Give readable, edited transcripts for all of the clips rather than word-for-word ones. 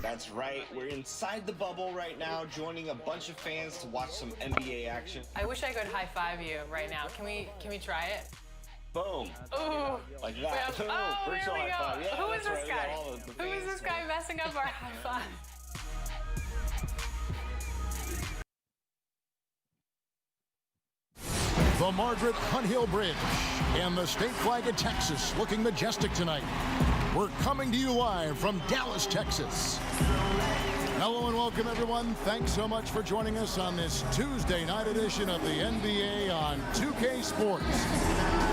That's right. We're inside the bubble right now, joining a bunch of fans to watch some NBA action. I wish I could high-five you right now. Can we try it? Boom. Ooh. Like that. Boom. Oh, Virtual here we go. high five. Yeah, Who is this guy? Who is this guy messing up our high five? The Margaret Hunt Hill Bridge and the state flag of Texas looking majestic tonight. We're coming to you live from Dallas, Texas. Hello and welcome, everyone. Thanks so much for joining us on this Tuesday night edition of the NBA on 2K Sports.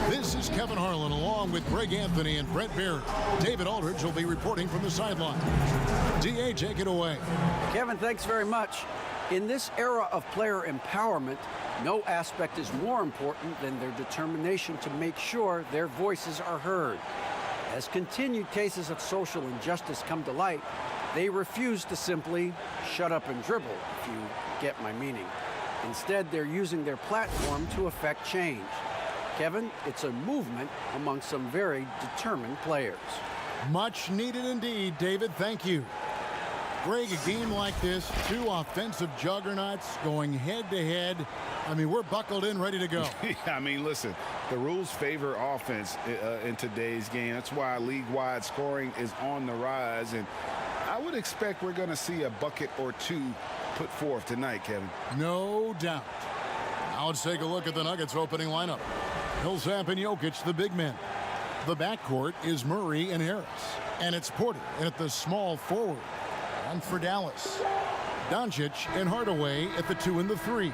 This is Kevin Harlan along with Greg Anthony and Brett Beard. David Aldridge will be reporting from the sideline. DA, take it away. Kevin, thanks very much. In this era of player empowerment, no aspect is more important than their determination to make sure their voices are heard. As continued cases of social injustice come to light, they refuse to simply shut up and dribble, if you get my meaning. Instead, they're using their platform to affect change. Kevin, it's a movement among some very determined players. Much needed indeed, David. Thank you. Greg, a game like this, two offensive juggernauts going head-to-head. I mean, we're buckled in, ready to go. I mean, listen, the rules favor offense in today's game. That's why league-wide scoring is on the rise, and I would expect we're going to see a bucket or two put forth tonight, Kevin. No doubt. Now let's take a look at the Nuggets opening lineup. Millsap and Jokic, the big men. The backcourt is Murray and Harris, and it's Porter at the small forward. And for Dallas, Doncic and Hardaway at the 2 and the 3.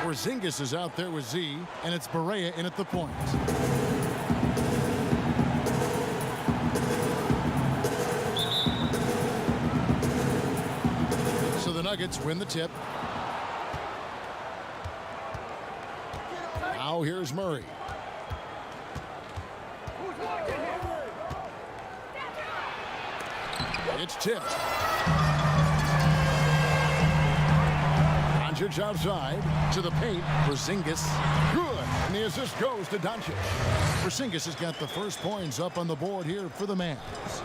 Porzingis is out there with Z, and it's Barea in at the point. So the Nuggets win the tip. Now here's Murray. It's tipped. Doncic outside to the paint. Porzingis. Good. And the assist goes to Doncic. Porzingis has got the first points up on the board here for the Mavs.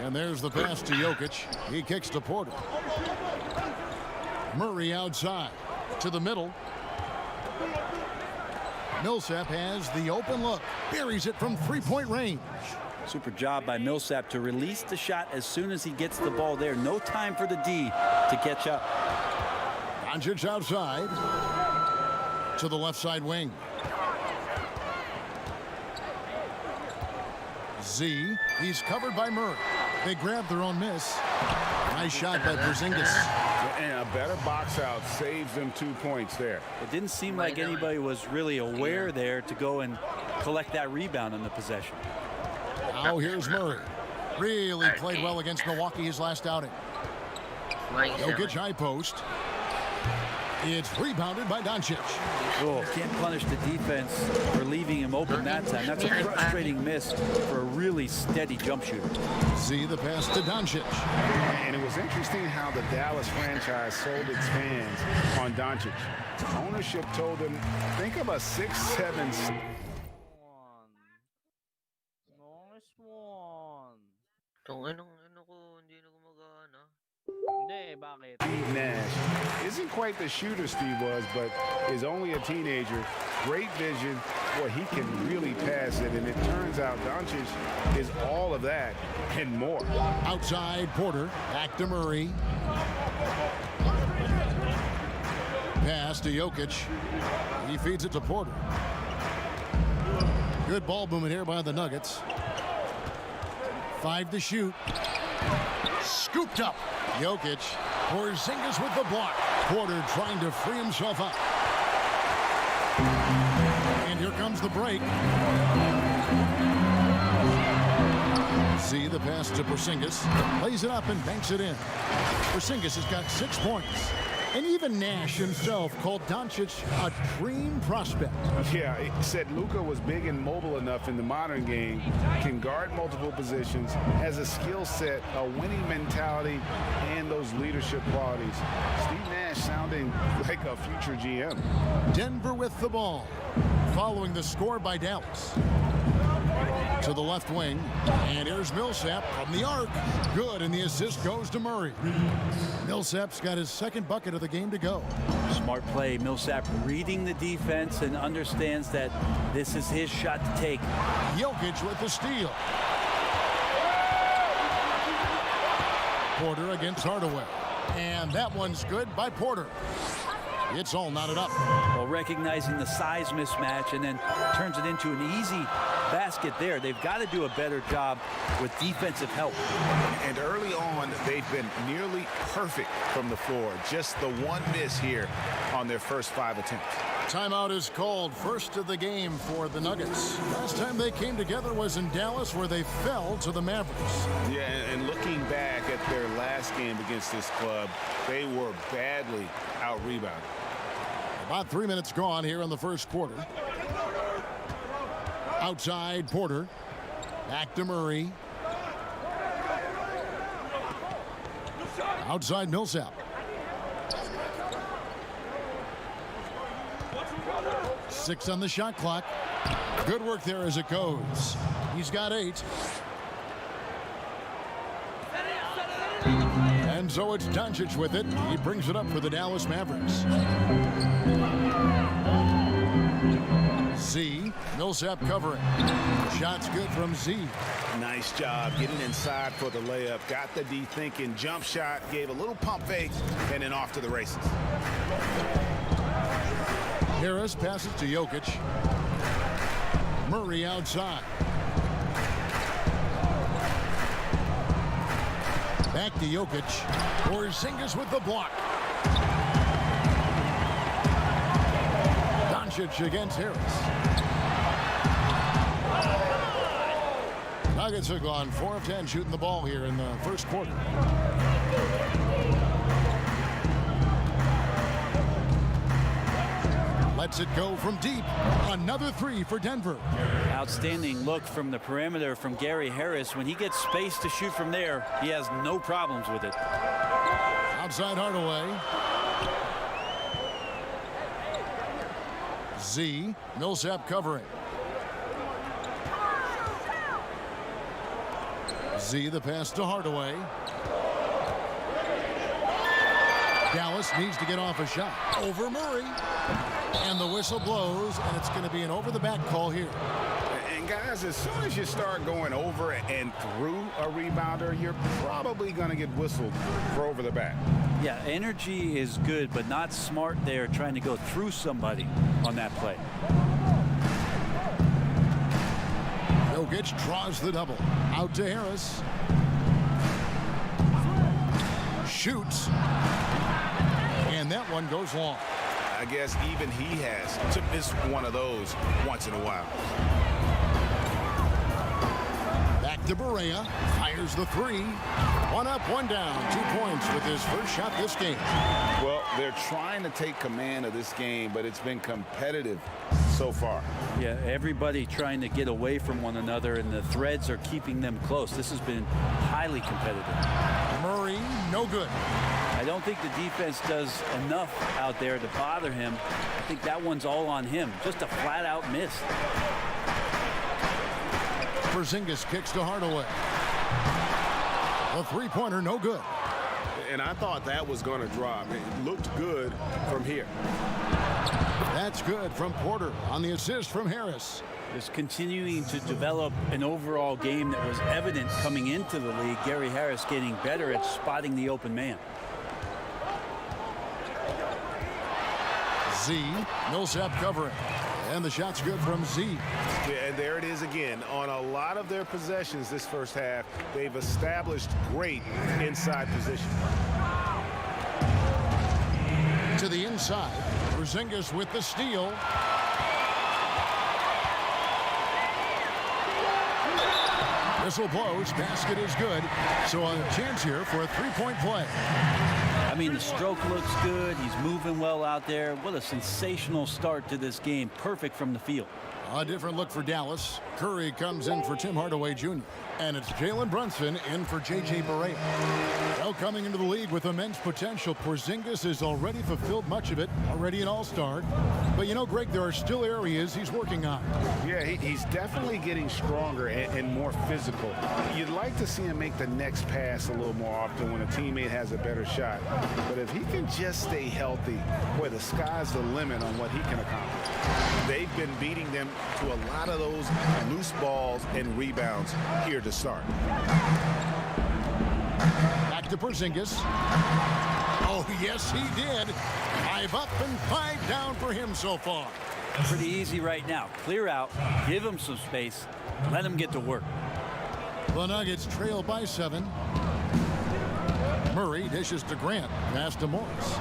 And there's the pass to Jokic. He kicks to Porter. Murray outside to the middle. Millsap has the open look. Buries it from three-point range. Super job by Millsap to release the shot as soon as he gets the ball there. No time for the D to catch up. Doncic outside to the left side wing. Z, he's covered by Murray. They grab their own miss. Nice shot by Porzingis. And a better box out saves them 2 points there. It didn't seem like anybody was really aware there to go and collect that rebound on the possession. Now here's Murray. Really played well against Milwaukee his last outing. Jokic high post. It's rebounded by Doncic. Oh, can't punish the defense for leaving him open that time. That's a frustrating miss for a really steady jump shooter. See the pass to Doncic. And it was interesting how the Dallas franchise sold its fans on Doncic. Ownership told them, think of a 6'7". Steve Nash isn't quite the shooter Steve was, but is only a teenager. Great vision. Boy, he can really pass it, and it turns out Doncic is all of that and more. Outside Porter, back to Murray. Pass to Jokic. He feeds it to Porter. Good ball movement here by the Nuggets. 5 to shoot. Scooped up. Jokic. Porzingis with the block. Porter trying to free himself up. And here comes the break. See the pass to Porzingis. Lays it up and banks it in. Porzingis has got 6 points. And even Nash himself called Doncic a dream prospect. Yeah, he said Luka was big and mobile enough in the modern game, can guard multiple positions, has a skill set, a winning mentality, and those leadership qualities. Steve Nash sounding like a future GM. Denver with the ball, following the score by Dallas. to the left wing. And here's Millsap from the arc. Good, and the assist goes to Murray. Millsap's got his second bucket of the game to go. Smart play. Millsap reading the defense and understands that this is his shot to take. Jokic with the steal. Porter against Hardaway. And that one's good by Porter. It's all knotted up. Well, recognizing the size mismatch and then turns it into an easy basket there. They've got to do a better job with defensive help. And early on, they've been nearly perfect from the floor. Just the one miss here on their first 5 attempts. Timeout is called. First of the game for the Nuggets. Last time they came together was in Dallas, where they fell to the Mavericks. Yeah, and looking back at their last game against this club, they were badly out-rebounded. About 3 minutes gone here in the first quarter. Outside Porter. Back to Murray. Outside Millsap. 6 on the shot clock. Good work there as it goes. He's got 8. And so it's Doncic with it. He brings it up for the Dallas Mavericks. Z. Millsap covering. Shot's good from Z. Nice job getting inside for the layup. Got the D thinking. Jump shot. Gave a little pump fake. And then off to the races. Harris passes to Jokic. Murray outside. Back to Jokic. Porzingis with the block. Doncic against Harris. Nuggets have gone 4 of 10 shooting the ball here in the first quarter. Lets it go from deep. Another 3 for Denver. Outstanding look from the perimeter from Gary Harris. When he gets space to shoot from there, he has no problems with it. Outside Hardaway. Z. Millsap covering. Z, the pass to Hardaway. Dallas needs to get off a shot. Over Murray. And the whistle blows, and it's going to be an over-the-back call here. And guys, as soon as you start going over and through a rebounder, you're probably going to get whistled for over the back. Yeah, energy is good, but not smart there trying to go through somebody on that play. Jokic draws the double. Out to Harris. Shoots. And that one goes long. I guess even he has to miss one of those once in a while. Back to Barea. Fires the 3. 1 up, 1 down. 2 points with his first shot this game. Well, they're trying to take command of this game, but it's been competitive so far. Yeah, everybody trying to get away from one another, and the threads are keeping them close. This has been highly competitive. Murray, no good. I don't think the defense does enough out there to bother him. I think that one's all on him. Just a flat-out miss. Porzingis kicks to Hardaway. A 3-pointer, no good. And I thought that was going to drop. It looked good from here. That's good from Porter on the assist from Harris. Just continuing to develop an overall game that was evident coming into the league. Gary Harris getting better at spotting the open man. Z. Millsap covering. And the shot's good from Z. Yeah, and there it is again. On a lot of their possessions this first half, they've established great inside position. To the inside. Porzingis with the steal. Whistle blows. Basket is good. So a chance here for a 3-point play. I mean, the stroke looks good. He's moving well out there. What a sensational start to this game. Perfect from the field. A different look for Dallas. Curry comes in for Tim Hardaway Jr. And it's Jalen Brunson in for J.J. Barea. Well, coming into the league with immense potential, Porzingis has already fulfilled much of it, already an all-star. But you know, Greg, there are still areas he's working on. Yeah, he's definitely getting stronger and more physical. You'd like to see him make the next pass a little more often when a teammate has a better shot. But if he can just stay healthy, boy, the sky's the limit on what he can accomplish. They've been beating them to a lot of those loose balls and rebounds here to start. Back to Porzingis. Oh, yes, he did. 5 up and 5 down for him so far. Pretty easy right now. Clear out, give him some space, let him get to work. The Nuggets trail by 7. Murray dishes to Grant. Pass to Morris.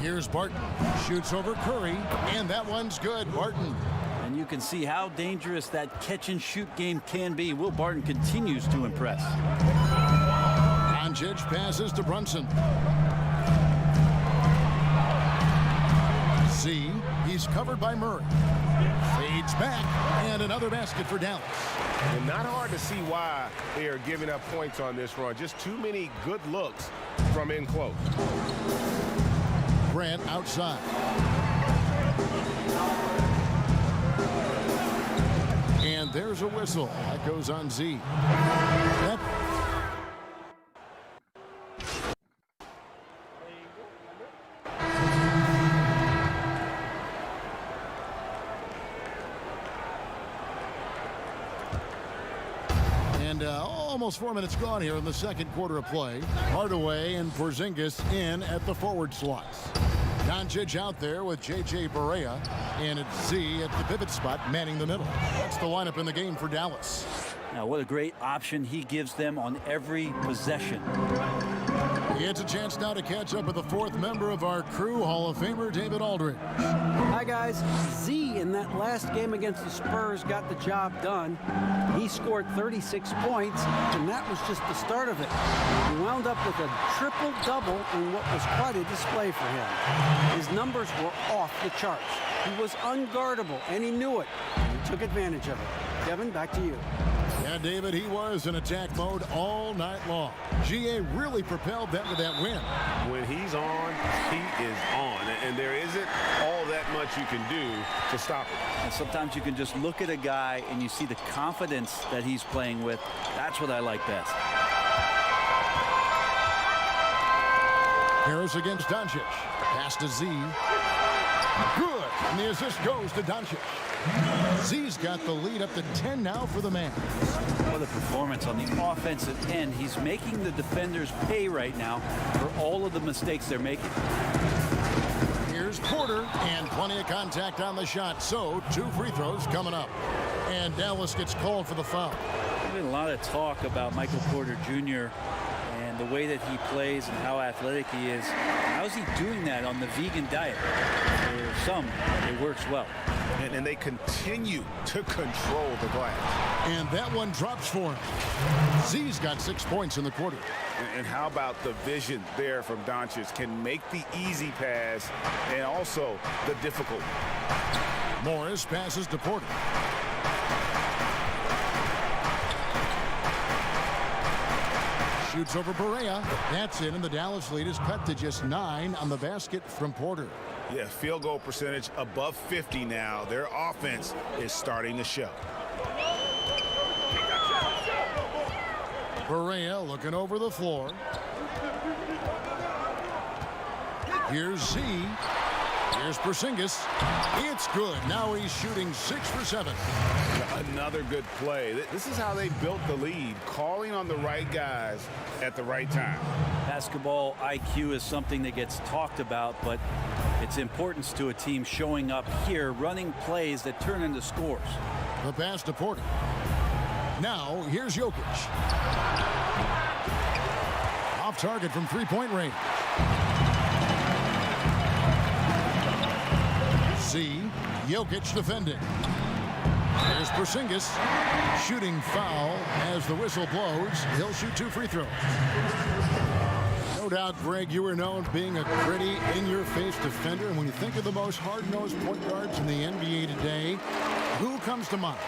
Here's Barton. Shoots over Curry. And that one's good. Barton. And you can see how dangerous that catch-and-shoot game can be. Will Barton continues to impress. Doncic passes to Brunson. Z. He's covered by Murray. Fades back. And another basket for Dallas. And not hard to see why they are giving up points on this run. Just too many good looks from in close. Grant outside. And there's a whistle. That goes on Z. And almost 4 minutes gone here in the second quarter of play. Hardaway and Porzingis in at the forward slots. Doncic out there with J.J. Barea, and it's Z at the pivot spot manning the middle. That's the lineup in the game for Dallas. Now, what a great option he gives them on every possession. He gets a chance now to catch up with the 4th member of our crew, Hall of Famer David Aldridge. Hi, guys. Z in that last game against the Spurs got the job done. He scored 36 points, and that was just the start of it. He wound up with a triple-double in what was quite a display for him. His numbers were off the charts. He was unguardable, and he knew it. And he took advantage of it. Kevin, back to you. Yeah, David, he was in attack mode all night long. GA really propelled them to that win. When he's on, he is on. And there isn't all that much you can do to stop it. And sometimes you can just look at a guy and you see the confidence that he's playing with. That's what I like best. Harris against Doncic. Pass to Z. Good. And the assist goes to Doncic. Z's got the lead up to 10 now for the man. What a performance on the offensive end. He's making the defenders pay right now for all of the mistakes they're making. Here's Porter, and plenty of contact on the shot. So 2 free throws coming up. And Dallas gets called for the foul. There's been a lot of talk about Michael Porter Jr. and the way that he plays and how athletic he is. How's he doing that on the vegan diet? For some, it works well. And they continue to control the glass. And that one drops for him. Z's got 6 points in the quarter. And how about the vision there from Doncic? Can make the easy pass and also the difficult. Morris passes to Porter. Shoots over Barea. That's it, and the Dallas lead is cut to just 9 on the basket from Porter. Yeah, field goal percentage above 50 now. Their offense is starting to show. Barea looking over the floor. Here's Z. Here's Porzingis. It's good. Now he's shooting 6 for 7. Another good play. This is how they built the lead, calling on the right guys at the right time. Basketball IQ is something that gets talked about, but its importance to a team showing up here, running plays that turn into scores. The pass to Porter. Now, here's Jokic. Off target from 3-point range. Z. Jokic defending. There's Porzingis. Shooting foul as the whistle blows. He'll shoot 2 free throws. No doubt, Greg, you were known for being a gritty, in-your-face defender. And when you think of the most hard-nosed point guards in the NBA today, who comes to mind?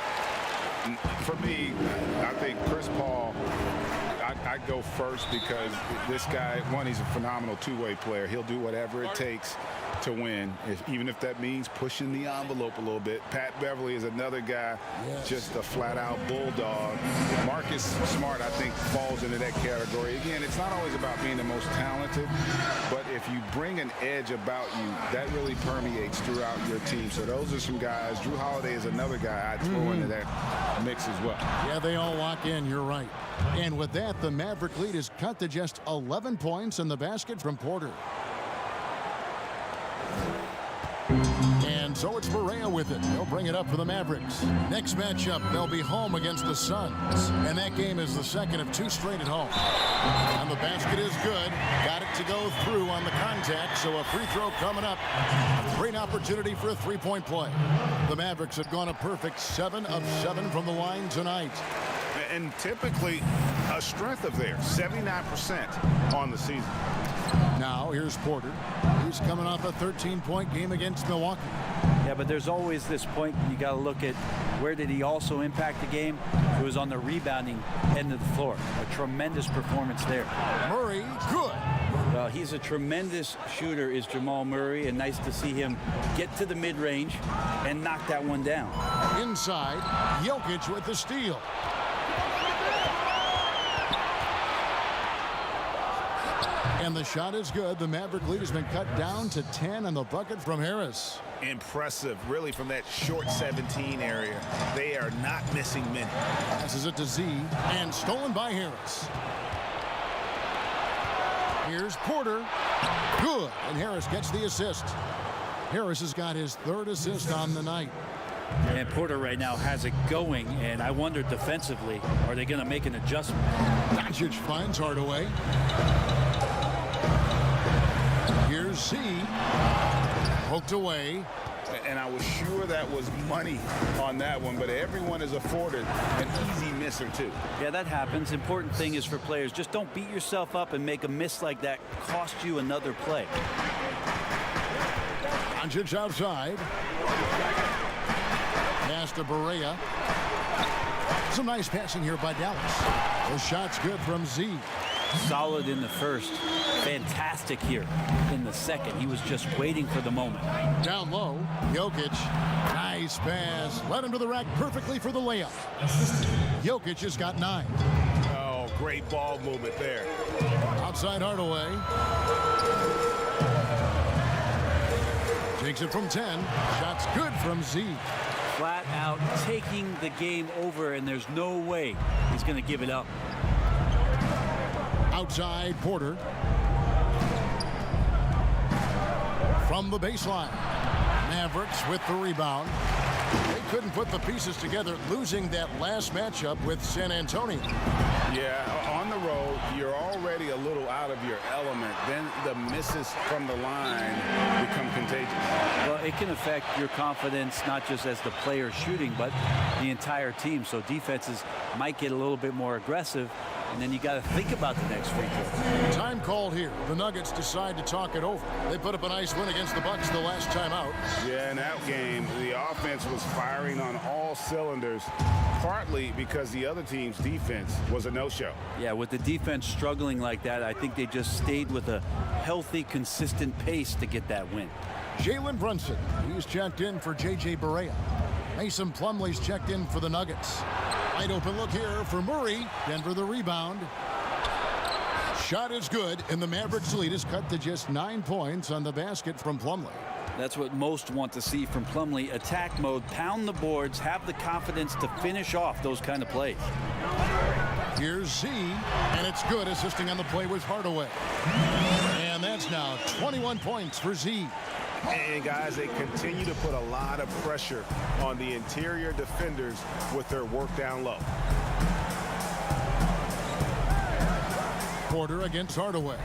For me, I think Chris Paul, I go first because this guy, one, he's a phenomenal two-way player. He'll do whatever it takes to win, even if that means pushing the envelope a little bit. Pat Beverly is another guy, just a flat-out bulldog. Marcus Smart, I think, falls into that category. Again, it's not always about being the most talented, but if you bring an edge about you, that really permeates throughout your team. So those are some guys. Drew Holiday is another guy I'd throw into that mix as well. Yeah, they all lock in. You're right. And with that, the Maverick lead is cut to just 11 points in the basket from Porter. And so it's Barea with it. They'll bring it up for the Mavericks. Next matchup, they'll be home against the Suns. And that game is the second of 2 straight at home. And the basket is good. Got it to go through on the contact, so a free throw coming up. A great opportunity for a three-point play. The Mavericks have gone a perfect 7 of 7 from the line tonight. And typically a strength of theirs, 79% on the season. Now here's Porter. He's coming off a 13-point game against Milwaukee. Yeah, but there's always this point you got to look at where did he also impact the game. It was on the rebounding end of the floor. A tremendous performance there. Murray, good. Well, he's a tremendous shooter, is Jamal Murray, and nice to see him get to the mid-range and knock that one down. Inside, Jokic with the steal. And the shot is good. The Maverick lead has been cut down to 10 on the bucket from Harris. Impressive, really, from that short 17 area. They are not missing many. Passes it to Z, and stolen by Harris. Here's Porter. Good, and Harris gets the assist. Harris has got his 3rd assist on the night. And Porter right now has it going, and I wonder defensively, are they going to make an adjustment? Doncic finds Hardaway. Here's Z. Poked away. And I was sure that was money on that one, but everyone is afforded an easy miss or two. Yeah, that happens. Important thing is for players, just don't beat yourself up and make a miss like that cost you another play. Doncic outside. Pass to Barea. Some nice passing here by Dallas. The shot's good from Z. Solid in the first. Fantastic here in the second. He was just waiting for the moment. Down low, Jokic. Nice pass. Led him to the rack perfectly for the layup. Jokic has got 9. Oh, great ball movement there. Outside Hardaway. Takes it from 10. Shot's good from Z. Flat out taking the game over, and there's no way he's going to give it up. Outside Porter. From the baseline. Mavericks with the rebound. They couldn't put the pieces together, losing that last matchup with San Antonio. Yeah, on the road, you're already a little out of your element. Then the misses from the line become contagious. Well, it can affect your confidence, not just as the player shooting, but the entire team. So defenses might get a little bit more aggressive, and then you got to think about the next free throw. Time called here. The Nuggets decide to talk it over. They put up a nice win against the Bucks the last time out. Yeah, in that game, the offense was firing on all cylinders, partly because the other team's defense was a no-show. Yeah, with the defense struggling like that, I think they just stayed with a healthy, consistent pace to get that win. Jalen Brunson, he's checked in for J.J. Barea. Mason Plumlee's checked in for the Nuggets. Wide open look here for Murray. Denver the rebound. Shot is good, and the Mavericks lead is cut to just 9 points on the basket from Plumlee. That's what most want to see from Plumlee. Attack mode, pound the boards, have the confidence to finish off those kind of plays. Here's Z, and it's good. Assisting on the play was Hardaway. And that's now 21 points for Z. And guys, they continue to put a lot of pressure on the interior defenders with their work down low. Porter against Hardaway.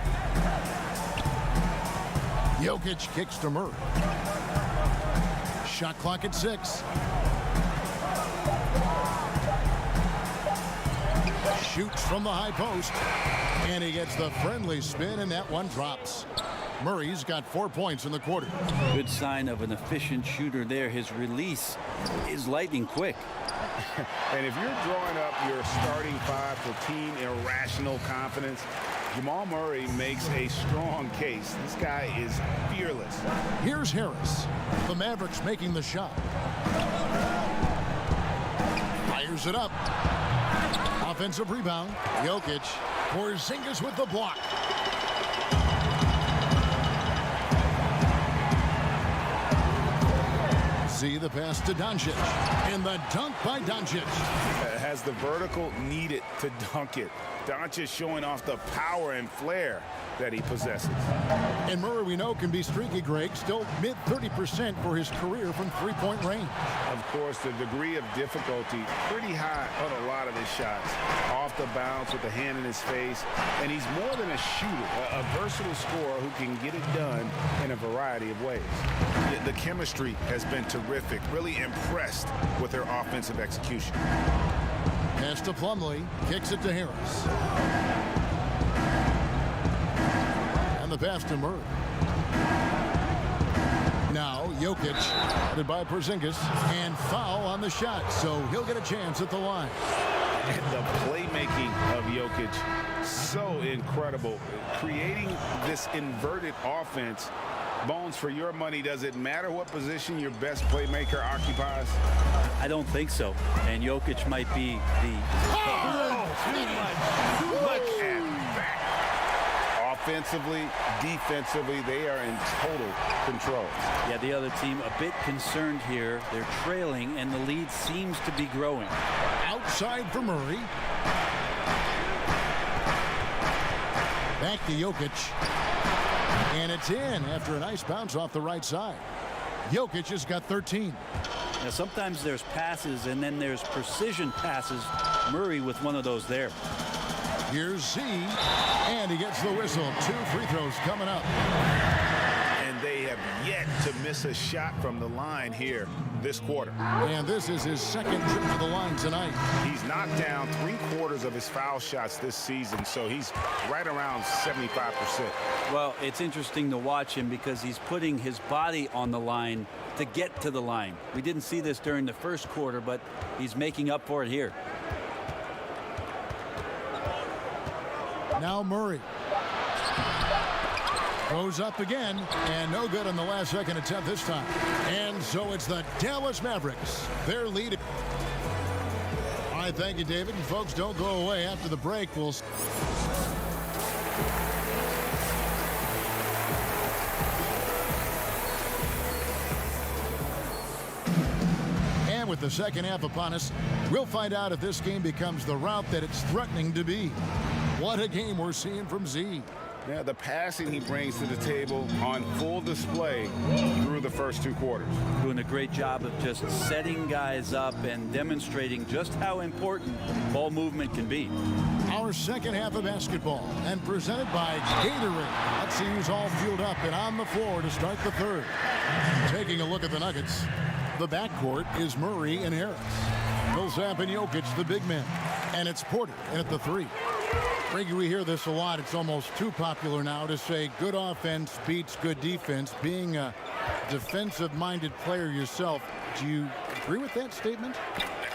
Jokic kicks to Murray. Shot clock at 6. shoots from the high post. And he gets the friendly spin, and that one drops. Murray's got 4 points in the quarter. Good sign of an efficient shooter there. His release is lightning quick. And if you're drawing up your starting five for team irrational confidence, Jamal Murray makes a strong case. This guy is fearless. Here's Harris. The Mavericks making the shot. Fires it up. Offensive rebound. Jokic. Porzingis with the block. See the pass to Doncic. And the dunk by Doncic. Has the vertical needed to dunk it. Doncic showing off the power and flair that he possesses. And Murray, we know, can be streaky, Greg. Still mid 30% for his career from three-point range. Of course, the degree of difficulty pretty high on a lot of his shots. Off the bounce with the hand in his face. And he's more than a shooter, a versatile scorer who can get it done in a variety of ways. The chemistry has been terrific. Really impressed with their offensive execution. Pass to Plumlee. Kicks it to Harris. And the pass to Murray. Now Jokic, headed by Porzingis, and foul on the shot, so he'll get a chance at the line. And the playmaking of Jokic, so incredible. Creating this inverted offense. Bones, for your money, does it matter what position your best playmaker occupies? I don't think so. And Jokic might be the... Look at that. Offensively, defensively, they are in total control. Yeah, the other team a bit concerned here. They're trailing, and the lead seems to be growing. Outside for Murray. Back to Jokic. And it's in after a nice bounce off the right side. Jokic has got 13. Now, sometimes there's passes, and then there's precision passes. Murray with one of those there. Here's Z, and he gets the whistle. 2 free throws coming up. And they have yet to miss a shot from the line here this quarter. And this is his second trip to the line tonight. He's knocked down 3/4 of his foul shots this season, so he's right around 75%. Well, it's interesting to watch him because he's putting his body on the line to get to the line. We didn't see this during the first quarter, but he's making up for it here. Now Murray. Goes up again, and no good on the last second attempt this time. And so it's the Dallas Mavericks. They're leading. All right, thank you, David. And folks, don't go away. After the break, we'll... And with the second half upon us, we'll find out if this game becomes the route that it's threatening to be. What a game we're seeing from Z. Yeah, the passing he brings to the table on full display through the first 2 quarters. Doing a great job of just setting guys up and demonstrating just how important ball movement can be. Our second half of basketball, and presented by Gatorade. Let's see who's all fueled up and on the floor to start the third. Taking a look at the Nuggets, the backcourt is Murray and Harris. Millsap and Jokic, the big men. And it's Porter in at the 3. Frankie, we hear this a lot. It's almost too popular now to say good offense beats good defense. Being a defensive-minded player yourself, do you agree with that statement?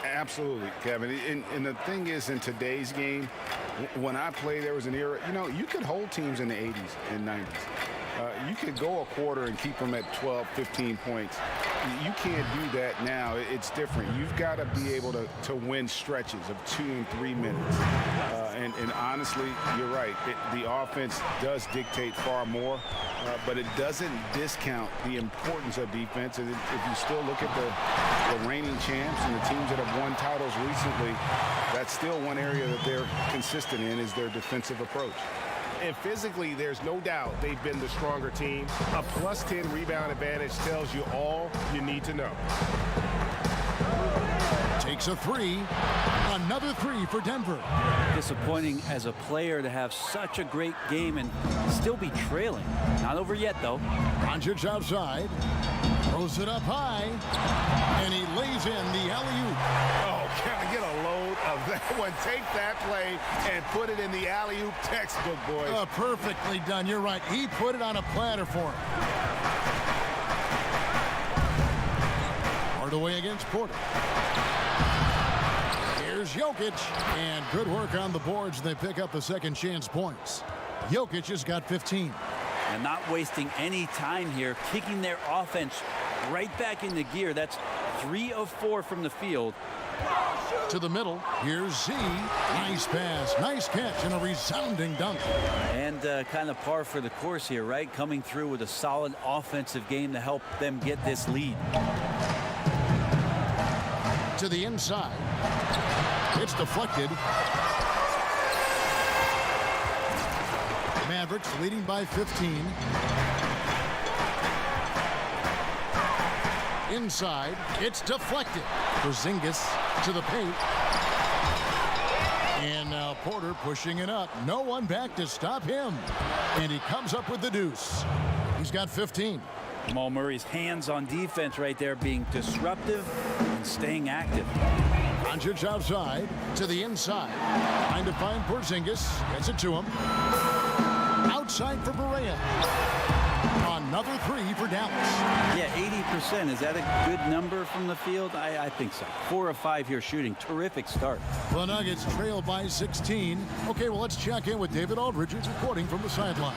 Absolutely, Kevin. And the thing is, in today's game, when I played, there was an era, you know, you could hold teams in the 80s and 90s. You could go a quarter and keep them at 12, 15 points. You can't do that now. It's different. You've got to be able to win stretches of 2 and 3 minutes. And honestly, you're right. The offense does dictate far more, but it doesn't discount the importance of defense. And if you still look at the reigning champs and the teams that have won titles recently, that's still one area that they're consistent in, is their defensive approach. And physically, there's no doubt they've been the stronger team. A +10 rebound advantage tells you all you need to know. Takes a 3. Another 3 for Denver. Disappointing as a player to have such a great game and still be trailing. Not over yet, though. Doncic outside. Throws it up high. And he lays in the alley-oop. Oh, can I get a load of that one. Take that play and put it in the alley-oop textbook, boys. Perfectly done. You're right. He put it on a platter for him. Hardaway against Porter. Here's Jokic. And good work on the boards. They pick up the second chance points. Jokic has got 15. And not wasting any time here, kicking their offense right back into gear. That's 3 of 4 from the field. To the middle. Here's Z. Nice pass. Nice catch and a resounding dunk. And kind of par for the course here, right? Coming through with a solid offensive game to help them get this lead. To the inside. It's deflected. Mavericks leading by 15. Inside, it's deflected. Porzingis to the paint. And now Porter pushing it up. No one back to stop him. And he comes up with the deuce. He's got 15. Jamal Murray's hands on defense right there, being disruptive and staying active. Doncic outside to the inside. Trying to find Porzingis. Gets it to him. Outside for Berea. Another 3 for Dallas. Yeah, 80%. Is that a good number from the field? I think so. 4 of 5 here shooting. Terrific start. The Nuggets trail by 16. Okay, well, let's check in with David Aldridge, who's reporting from the sideline.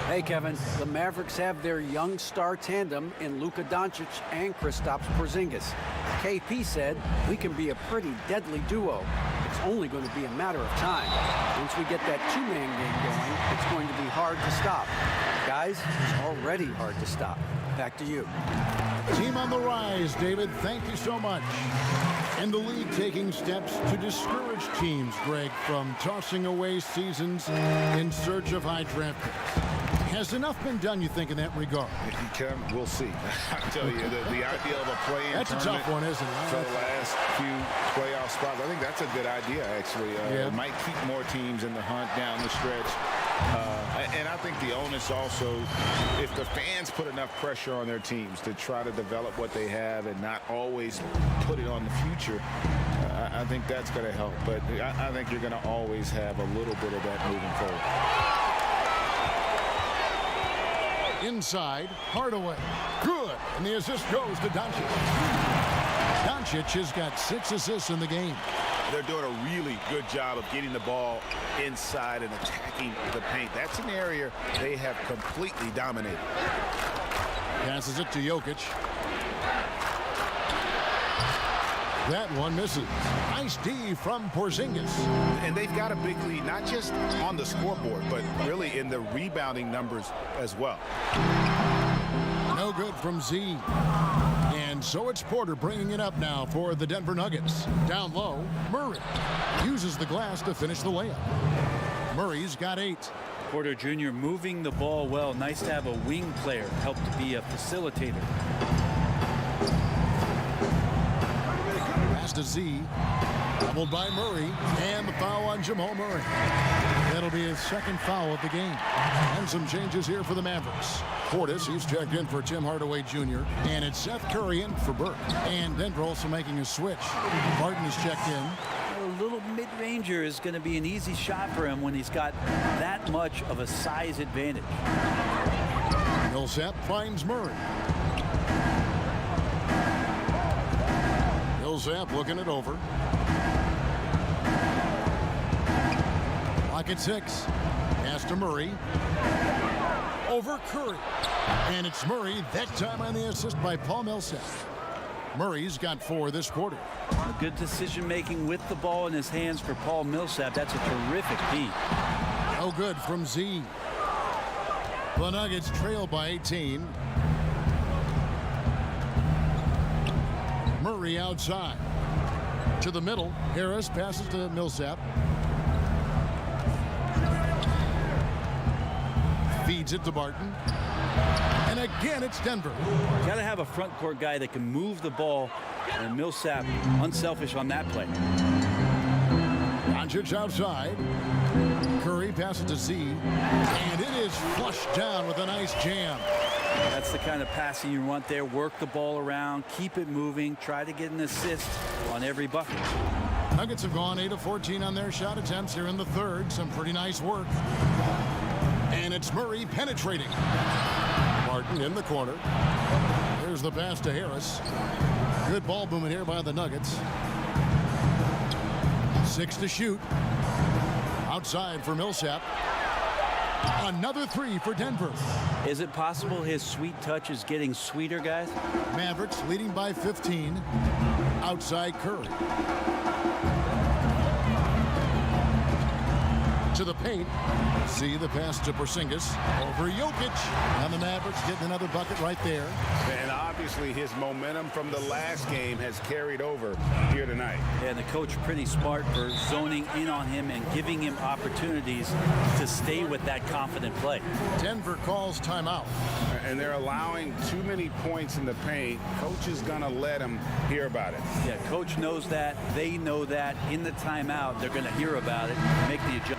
Hey, Kevin. The Mavericks have their young star tandem in Luka Doncic and Kristaps Porzingis. KP said, we can be a pretty deadly duo. It's only going to be a matter of time. Once we get that two-man game going, it's going to be hard to stop. Guys, it's already hard to stop. Back to you. Team on the rise, David. Thank you so much. And the league taking steps to discourage teams, Greg, from tossing away seasons in search of high draft picks. Has enough been done, you think, in that regard? We'll see. I tell you, the idea of a play-in That's a tough one, isn't it? For the last few playoff spots, I think that's a good idea, actually. It might keep more teams in the hunt down the stretch. And I think the onus also, if the fans put enough pressure on their teams to try to develop what they have and not always put it on the future, I think that's going to help. But I think you're going to always have a little bit of that moving forward. Inside, Hardaway. Good. And the assist goes to Doncic. Doncic has got 6 assists in the game. They're doing a really good job of getting the ball inside and attacking the paint. That's an area they have completely dominated. Passes it to Jokic. That one misses. Nice D from Porzingis. And they've got a big lead, not just on the scoreboard, but really in the rebounding numbers as well. No good from Z. And so it's Porter bringing it up now for the Denver Nuggets. Down low, Murray uses the glass to finish the layup. Murray's got 8. Porter Jr. moving the ball well. Nice to have a wing player help to be a facilitator. Pass to Z. Doubled by Murray. And the foul on Jamal Murray. That'll be his second foul of the game. And some changes here for the Mavericks. Portis, he's checked in for Tim Hardaway Jr. And it's Seth Curry in for Burke. And Denver also making a switch. Barton is checked in. A little mid-ranger is going to be an easy shot for him when he's got that much of a size advantage. Millsap finds Murray. Millsap looking it over. Clock at 6. Pass to Murray. Over Curry. And it's Murray, that time on the assist by Paul Millsap. Murray's got 4 this quarter. A good decision-making with the ball in his hands for Paul Millsap. That's a terrific feed. No good from Z. The Nuggets trail by 18. Murray outside. To the middle. Harris passes to Millsap. Feeds it to Barton. And again, it's Denver. Got to have a front court guy that can move the ball. And Millsap unselfish on that play. Doncic outside. Curry passes to Z. And it is flushed down with a nice jam. That's the kind of passing you want there. Work the ball around. Keep it moving. Try to get an assist on every bucket. Nuggets have gone 8 of 14 on their shot attempts here in the third. Some pretty nice work. And it's Murray penetrating. Martin in the corner. There's the pass to Harris. Good ball movement here by the Nuggets. 6 to shoot. Outside for Millsap. Another 3 for Denver. Is it possible his sweet touch is getting sweeter, guys? Mavericks leading by 15. Outside Curry. To the paint. See the pass to Porzingis. Over Jokic. And the Mavericks getting another bucket right there. And obviously his momentum from the last game has carried over here tonight. Yeah, the coach pretty smart for zoning in on him and giving him opportunities to stay with that confident play. Denver calls timeout. And they're allowing too many points in the paint. Coach is going to let him hear about it. Yeah, coach knows that. They know that. In the timeout, they're going to hear about it, make the adjustment.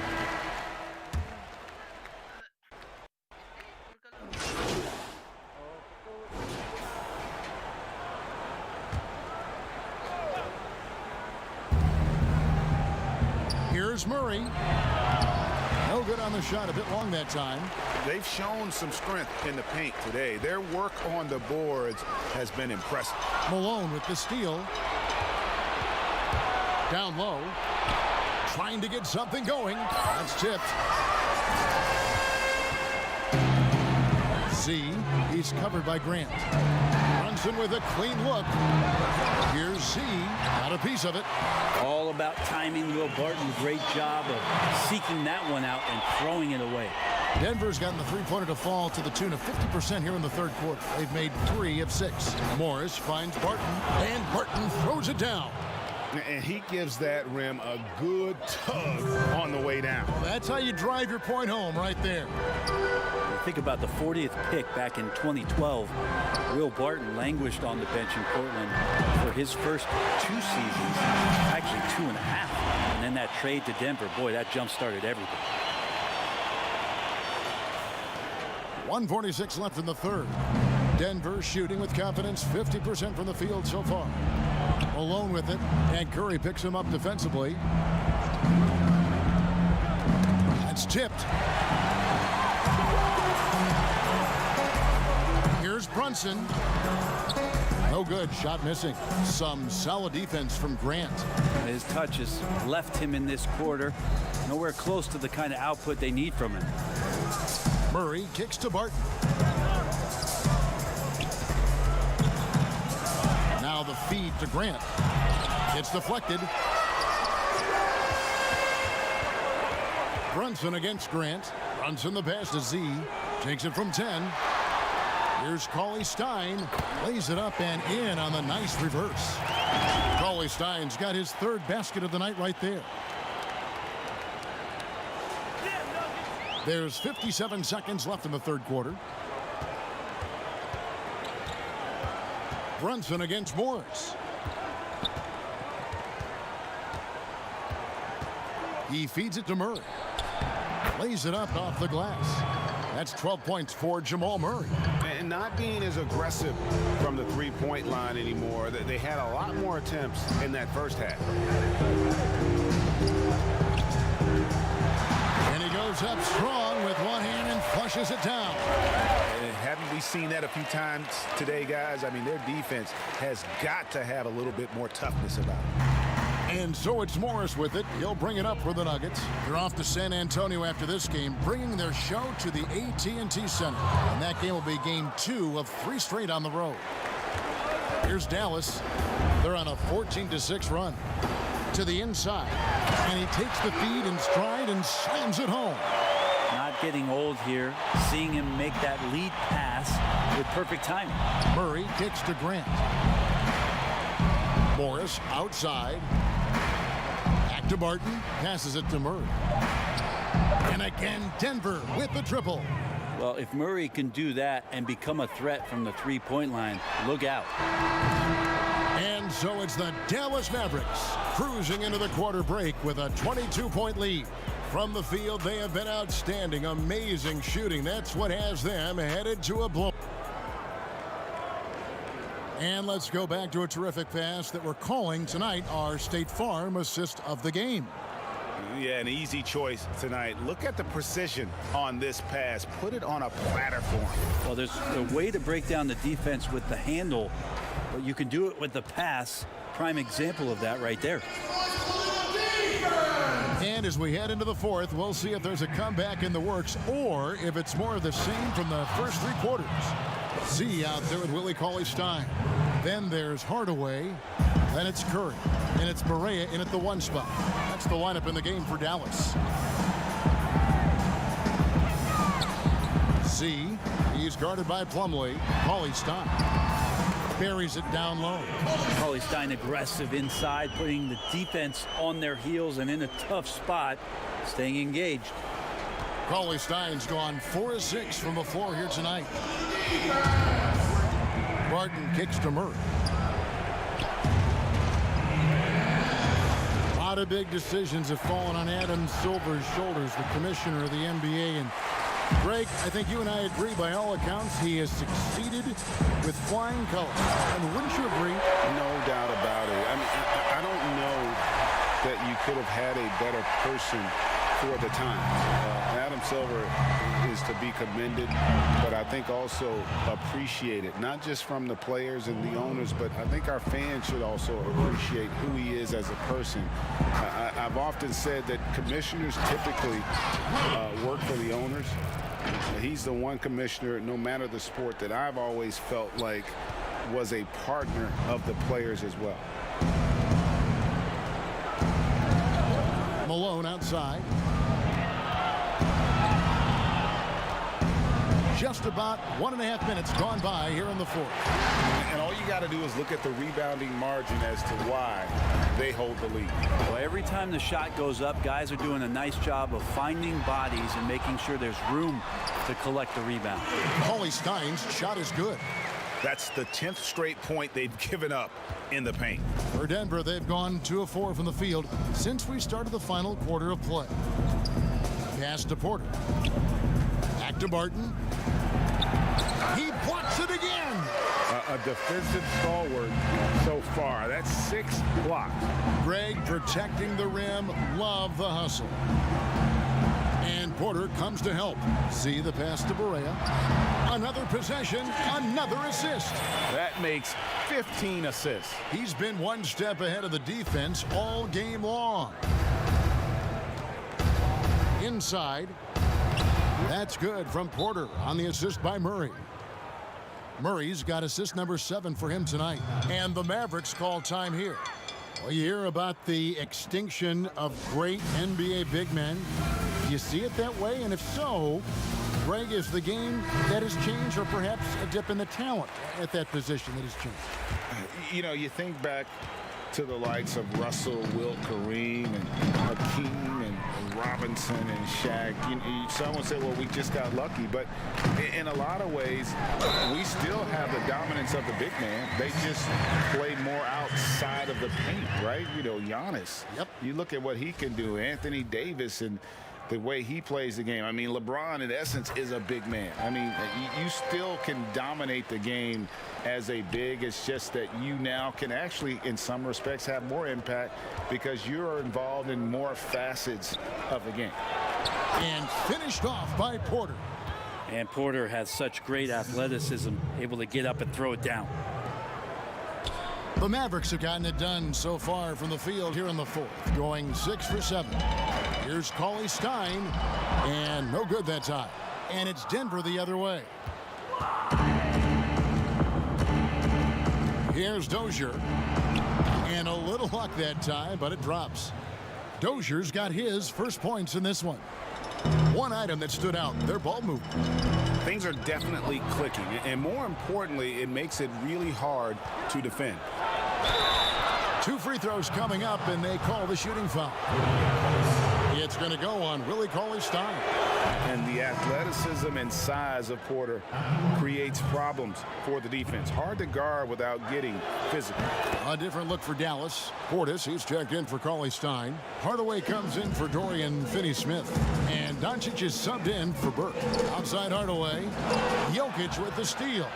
Here's Murray. No good on the shot, a bit long that time. They've shown some strength in the paint today. Their work on the boards has been impressive. Malone with the steal. Down low. Trying to get something going. That's tipped. Z. He's covered by Grant. Brunson with a clean look. Here's Z. Got a piece of it. All about timing. Will Barton, great job of seeking that one out and throwing it away. Denver's gotten the three-pointer to fall to the tune of 50% here in the third quarter. They've made 3 of 6. Morris finds Barton, and Barton throws it down. And he gives that rim a good tug on the way down. That's how you drive your point home right there. Think about the 40th pick back in 2012. Will Barton languished on the bench in Portland for his first 2 seasons, actually 2.5. And then that trade to Denver, boy, that jump-started everything. 1:46 left in the third. Denver shooting with confidence, 50% from the field so far. Malone with it, and Curry picks him up defensively. That's tipped. Here's Brunson. No good, shot missing. Some solid defense from Grant. His touch has left him in this quarter. Nowhere close to the kind of output they need from him. Murray kicks to Barton. Now the feed to Grant. It's deflected. Brunson against Grant. Brunson the pass to Z. Takes it from 10. Here's Cauley Stein. Lays it up and in on the nice reverse. Cauley Stein's got his 3rd basket of the night right there. There's 57 seconds left in the third quarter. Brunson against Morris. He feeds it to Murray. Lays it up off the glass. That's 12 points for Jamal Murray. And not being as aggressive from the three-point line anymore. They had a lot more attempts in that first half. And he goes up strong with one hand and flushes it down. Haven't we seen that a few times today, guys? I mean, their defense has got to have a little bit more toughness about it. And so it's Morris with it. He'll bring it up for the Nuggets. They're off to San Antonio after this game, bringing their show to the AT&T Center. And that game will be game 2 of 3 straight on the road. Here's Dallas. They're on a 14-6 run. To the inside. And he takes the feed in stride and slams it home. Not getting old here. Seeing him make that lead pass with perfect timing. Murray kicks to Grant. Morris outside. Back to Barton. Passes it to Murray. And again, Denver with the triple. Well, if Murray can do that and become a threat from the three-point line, look out. And so it's the Dallas Mavericks cruising into the quarter break with a 22-point lead. From the field, they have been outstanding. Amazing shooting. That's what has them headed to a blow. And let's go back to a terrific pass that we're calling tonight our State Farm assist of the game. Yeah, an easy choice tonight. Look at the precision on this pass. Put it on a platter for him. Well, there's a way to break down the defense with the handle, but you can do it with the pass. Prime example of that right there. And as we head into the fourth, we'll see if there's a comeback in the works or if it's more of the same from the first three quarters. Z out there with Willie Cauley-Stein. Then there's Hardaway. Then it's Curry. And it's Barea in at the 1 spot. That's the lineup in the game for Dallas. Z, he's guarded by Plumlee. Cauley-Stein buries it down low. Cauley-Stein aggressive inside, putting the defense on their heels and in a tough spot, staying engaged. Cauley-Stein's gone 4 of 6 from the floor here tonight. Barton kicks to Murray. A lot of big decisions have fallen on Adam Silver's shoulders, the commissioner of the NBA. And Greg, I think you and I agree by all accounts he has succeeded with flying colors. And wouldn't you agree? No doubt about it. I mean, I don't know that you could have had a better person for the time. Adam Silver is to be commended, but I think also appreciated, not just from the players and the owners, but I think our fans should also appreciate who he is as a person. I've often said that commissioners typically work for the owners. He's the one commissioner, no matter the sport, that I've always felt like was a partner of the players as well. Malone outside. Just about 1.5 minutes gone by here in the fourth. And all you got to do is look at the rebounding margin as to why they hold the lead. Well, every time the shot goes up, guys are doing a nice job of finding bodies and making sure there's room to collect the rebound. Cauley-Stein's shot is good. That's the 10th straight point they've given up in the paint. For Denver, they've gone 2 of 4 from the field since we started the final quarter of play. Pass to Porter. Back to Barton. He blocks it again. A defensive stalwart so far. That's 6 blocks. Greg protecting the rim. Love the hustle. And Porter comes to help. See the pass to Barea. Another possession, another assist. That makes 15 assists. He's been one step ahead of the defense all game long. Inside. That's good from Porter on the assist by Murray. Murray's got assist number 7 for him tonight. And the Mavericks call time here. Well, you hear about the extinction of great NBA big men. Do you see it that way? And if so, Greg, is the game that has changed or perhaps a dip in the talent at that position that has changed? You know, you think back to the likes of Russell, Wilt, Kareem, and Hakeem, and Robinson, and Shaq. Some would say, well, we just got lucky. But in a lot of ways, we still have the dominance of the big man. They just play more outside of the paint, right? You know, Giannis. Yep. You look at what he can do. Anthony Davis and the way he plays the game. I mean, LeBron, in essence, is a big man. I mean, you still can dominate the game as a big. It's just that you now can actually, in some respects, have more impact because you're involved in more facets of the game. And finished off by Porter. And Porter has such great athleticism, able to get up and throw it down. The Mavericks have gotten it done so far from the field here in the fourth, going 6 for 7. Here's Cauley-Stein, and no good that time. And it's Denver the other way. Here's Dozier, and a little luck that time, but it drops. Dozier's got his first points in this one. One item that stood out, their ball movement. Things are definitely clicking, and more importantly, it makes it really hard to defend. 2 free throws coming up, and they call the shooting foul. It's going to go on Willie Cauley-Stein. And the athleticism and size of Porter creates problems for the defense. Hard to guard without getting physical. A different look for Dallas. Portis, he's checked in for Cauley-Stein. Hardaway comes in for Dorian Finney-Smith. And Doncic is subbed in for Burke. Outside Hardaway. Jokic with the steal.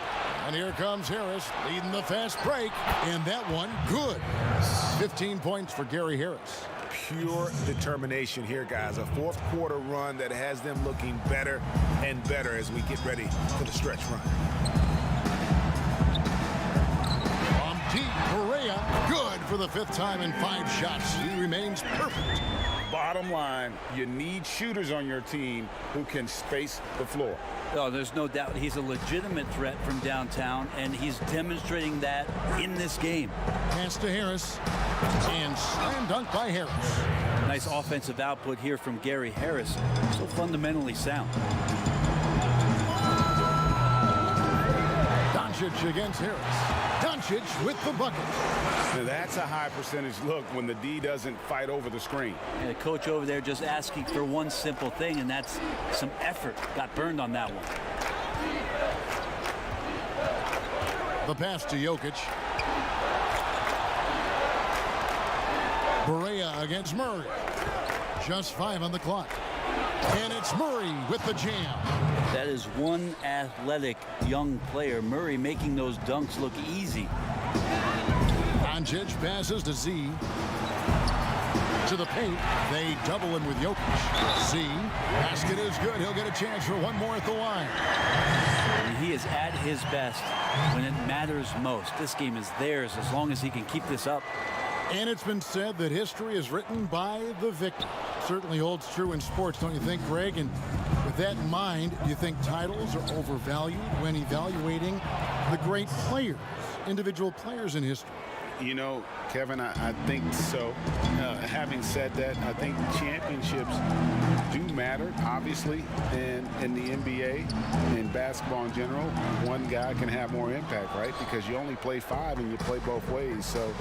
And here comes Harris leading the fast break. And that one good. 15 points for Gary Harris. Pure determination here, guys. A fourth quarter run that has them looking better and better as we get ready for the stretch run. From deep, Correa, good for the 5th time in 5 shots. He remains perfect. Bottom line, you need shooters on your team who can space the floor. Oh, there's no doubt he's a legitimate threat from downtown, and he's demonstrating that in this game. Pass to Harris, and slam dunk by Harris. Nice offensive output here from Gary Harris. So fundamentally sound. Doncic against Harris. Doncic with the bucket. Now that's a high percentage look when the D doesn't fight over the screen. And the coach over there just asking for one simple thing, and that's some effort. Got burned on that one. The pass to Jokic. Correa against Murray. Just 5 on the clock. And it's Murray with the jam. That is one athletic young player. Murray making those dunks look easy. Doncic passes to Z. To the paint. They double him with Jokic. Z. Basket is good. He'll get a chance for one more at the line. And he is at his best when it matters most. This game is theirs as long as he can keep this up. And it's been said that history is written by the victor. Certainly holds true in sports, don't you think, Greg? And with that in mind, do you think titles are overvalued when evaluating the great players, individual players in history? You know, Kevin, I think so. Having said that, I think championships do matter, obviously, in the NBA, in basketball in general. One guy can have more impact, right? Because you only play 5 and you play both ways. So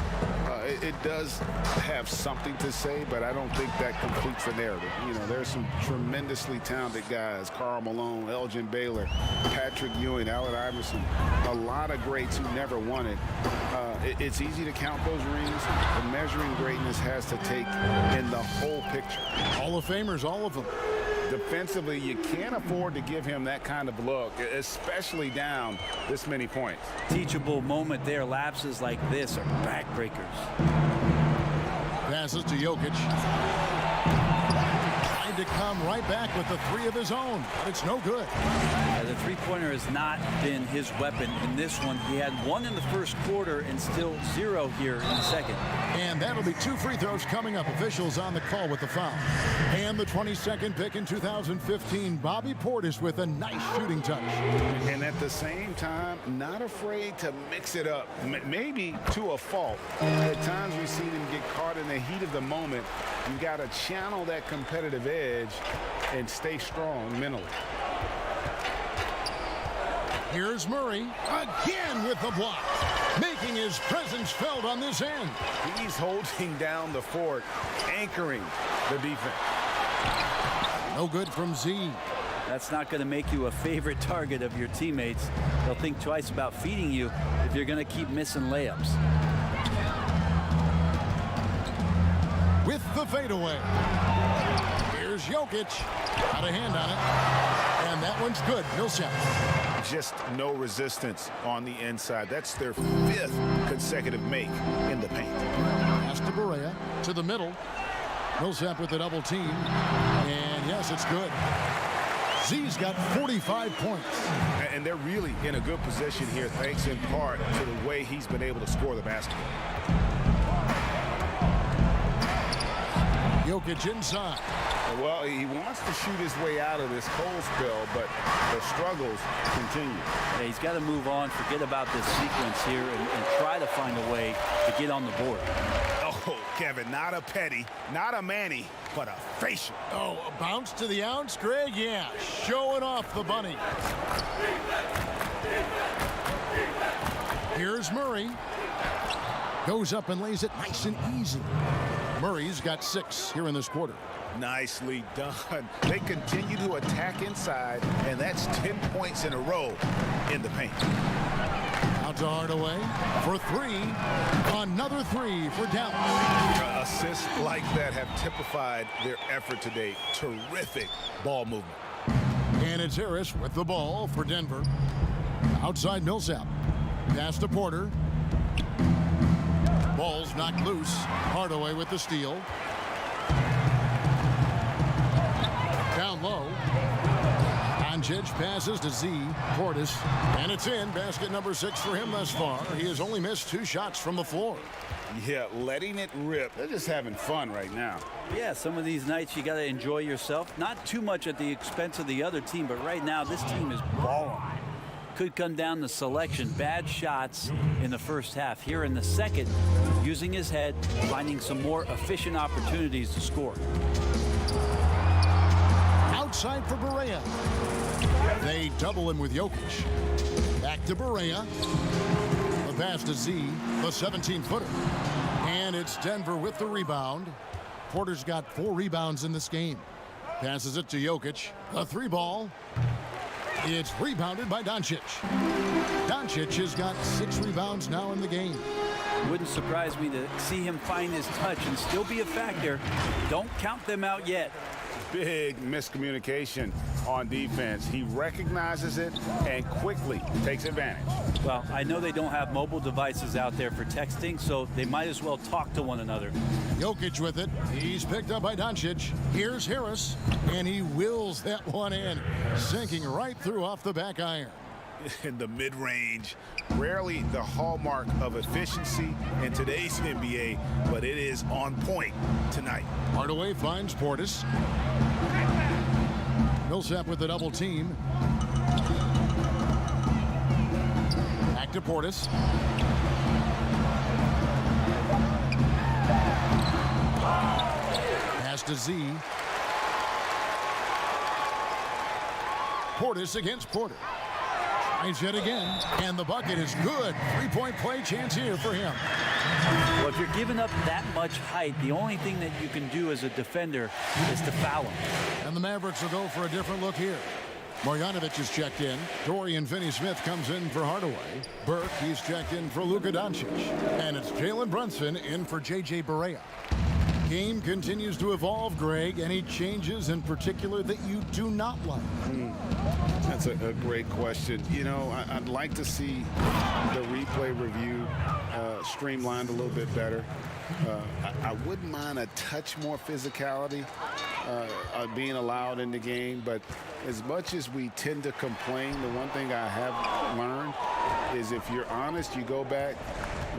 it does have something to say, but I don't think that completes the narrative. You know, there's some tremendously talented guys, Karl Malone, Elgin Baylor, Patrick Ewing, Allen Iverson, a lot of greats who never won it. It's easy to count those rings. The measuring greatness has to take in the whole picture. Hall of Famers, all of them. Defensively, you can't afford to give him that kind of look, especially down this many points. Teachable moment there. Lapses like this are backbreakers. Passes to Jokic. Trying to come right back with the 3 of his own, but it's no good. The three-pointer has not been his weapon in this one. He had 1 in the first quarter and still 0 here in the second. And that'll be 2 free throws coming up. Officials on the call with the foul. And the 22nd pick in 2015, Bobby Portis with a nice shooting touch. And at the same time, not afraid to mix it up, maybe to a fault. At times we've seen him get caught in the heat of the moment. You got to channel that competitive edge and stay strong mentally. Here's Murray again with the block, making his presence felt on this end. He's holding down the fort, anchoring the defense. No good from Z. That's not going to make you a favorite target of your teammates. They'll think twice about feeding you if you're going to keep missing layups. With the fadeaway. Here's Jokic. Got a hand on it. And that one's good. Millsap. Just no resistance on the inside. That's their 5th consecutive make in the paint. Pass to Correa to the middle. Millsap with the double team. And yes, it's good. Z's got 45 points. And they're really in a good position here, thanks in part to the way he's been able to score the basketball. Jokic inside. Well, he wants to shoot his way out of this cold spell, but the struggles continue. Yeah, he's got to move on, forget about this sequence here, and try to find a way to get on the board. Oh, Kevin, not a petty, not a Manny, but a facial. Oh, a bounce to the ounce, Greg? Yeah, showing off the bunny. Here's Murray. Goes up and lays it nice and easy. Murray's got 6 here in this quarter. Nicely done. They continue to attack inside, and that's 10 points in a row in the paint. Out to Hardaway for 3. Another 3 for Dallas. Assists like that have typified their effort today. Terrific ball movement. And it's Harris with the ball for Denver. Outside Millsap. Pass to Porter. Ball's knocked loose. Hardaway with the steal. Down low. Doncic passes to Z. Portis. And it's in. Basket number 6 for him thus far. He has only missed 2 shots from the floor. Yeah, letting it rip. They're just having fun right now. Yeah, some of these nights you got to enjoy yourself. Not too much at the expense of the other team, but right now this team is balling. Could come down to selection. Bad shots in the first half. Here in the second, using his head, finding some more efficient opportunities to score. Outside for Barea. They double him with Jokic. Back to Barea. The pass to Z, the 17-footer. And it's Denver with the rebound. Porter's got 4 rebounds in this game. Passes it to Jokic. A 3-ball. It's rebounded by Doncic. Doncic has got 6 rebounds now in the game. Wouldn't surprise me to see him find his touch and still be a factor. Don't count them out yet. Big miscommunication on defense. He recognizes it and quickly takes advantage. Well, I know they don't have mobile devices out there for texting, so they might as well talk to one another. Jokic with it. He's picked up by Doncic. Here's Harris, and he wills that one in, sinking right through off the back iron. In the mid-range, rarely the hallmark of efficiency in today's NBA, but it is on point tonight. Hardaway finds Portis. Millsap with the double team. Back to Portis. Pass to Z. Portis against Porter. Tries yet again, and the bucket is good. 3-point play chance here for him. Well, if you're giving up that much height, the only thing that you can do as a defender is to foul him. And the Mavericks will go for a different look here. Marjanovic is checked in. Dorian Finney-Smith comes in for Hardaway. Burke, he's checked in for Luka Doncic. And it's Jalen Brunson in for J.J. Barea. Game continues to evolve, Greg. Any changes in particular that you do not like? That's a great question. You know, I'd like to see the replay review streamlined a little bit better. I wouldn't mind a touch more physicality being allowed in the game, but as much as we tend to complain, the one thing I have learned is if you're honest, you go back,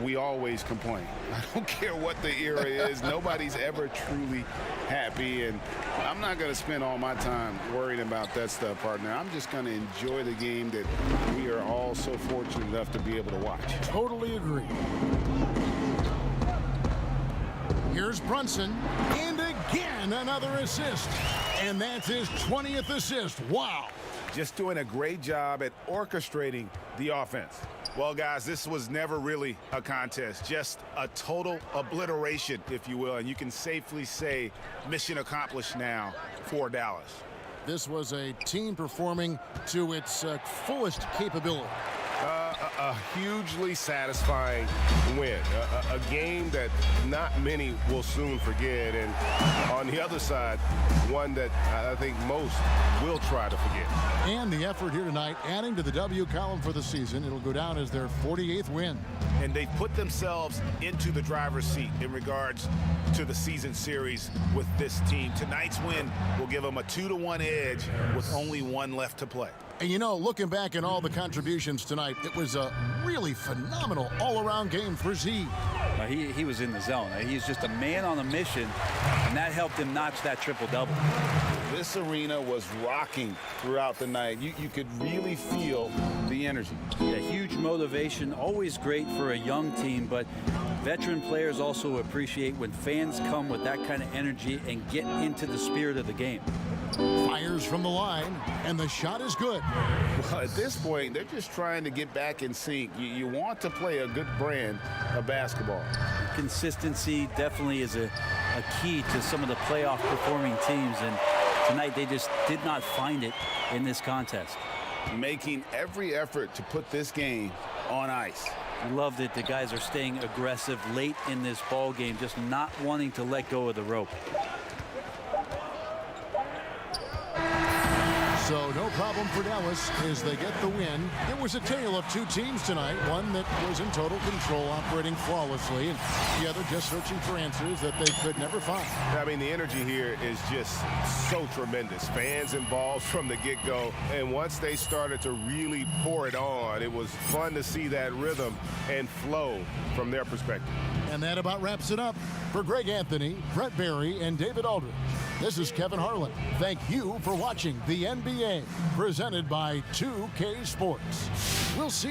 we always complain. I don't care what the era is. Nobody's ever truly happy, and I'm not going to spend all my time worrying about that stuff, partner. I'm just going to enjoy the game that we are all so fortunate enough to be able to watch. Totally agree. Here's Brunson, and again another assist, and that's his 20th assist. Wow. Just doing a great job at orchestrating the offense. Well, guys, this was never really a contest, just a total obliteration, if you will, and you can safely say mission accomplished now for Dallas. This was a team performing to its fullest capability. A hugely satisfying win, a game that not many will soon forget, and on the other side, one that I think most will try to forget. And the effort here tonight, adding to the W column for the season, it'll go down as their 48th win. And they've put themselves into the driver's seat in regards to the season series with this team. Tonight's win will give them a 2-1 edge with only 1 left to play. And you know, looking back at all the contributions tonight, it was a really phenomenal all-around game for Z. He was in the zone. He's just a man on a mission, and that helped him notch that triple-double. This arena was rocking throughout the night. You could really feel the energy. Yeah, huge motivation, always great for a young team, but veteran players also appreciate when fans come with that kind of energy and get into the spirit of the game. Fires from the line, and the shot is good. Well, at this point, they're just trying to get back in sync. You want to play a good brand of basketball. Consistency definitely is a key to some of the playoff performing teams, and tonight they just did not find it in this contest. Making every effort to put this game on ice. Loved it. The guys are staying aggressive late in this ball game, just not wanting to let go of the rope. So no problem for Dallas as they get the win. It was a tale of two teams tonight, one that was in total control, operating flawlessly, and the other just searching for answers that they could never find. I mean, the energy here is just so tremendous. Fans involved from the get-go, and once they started to really pour it on, it was fun to see that rhythm and flow from their perspective. And that about wraps it up. For Greg Anthony, Brett Barry, and David Aldridge, this is Kevin Harlan. Thank you for watching the NBA, presented by 2K Sports. We'll see you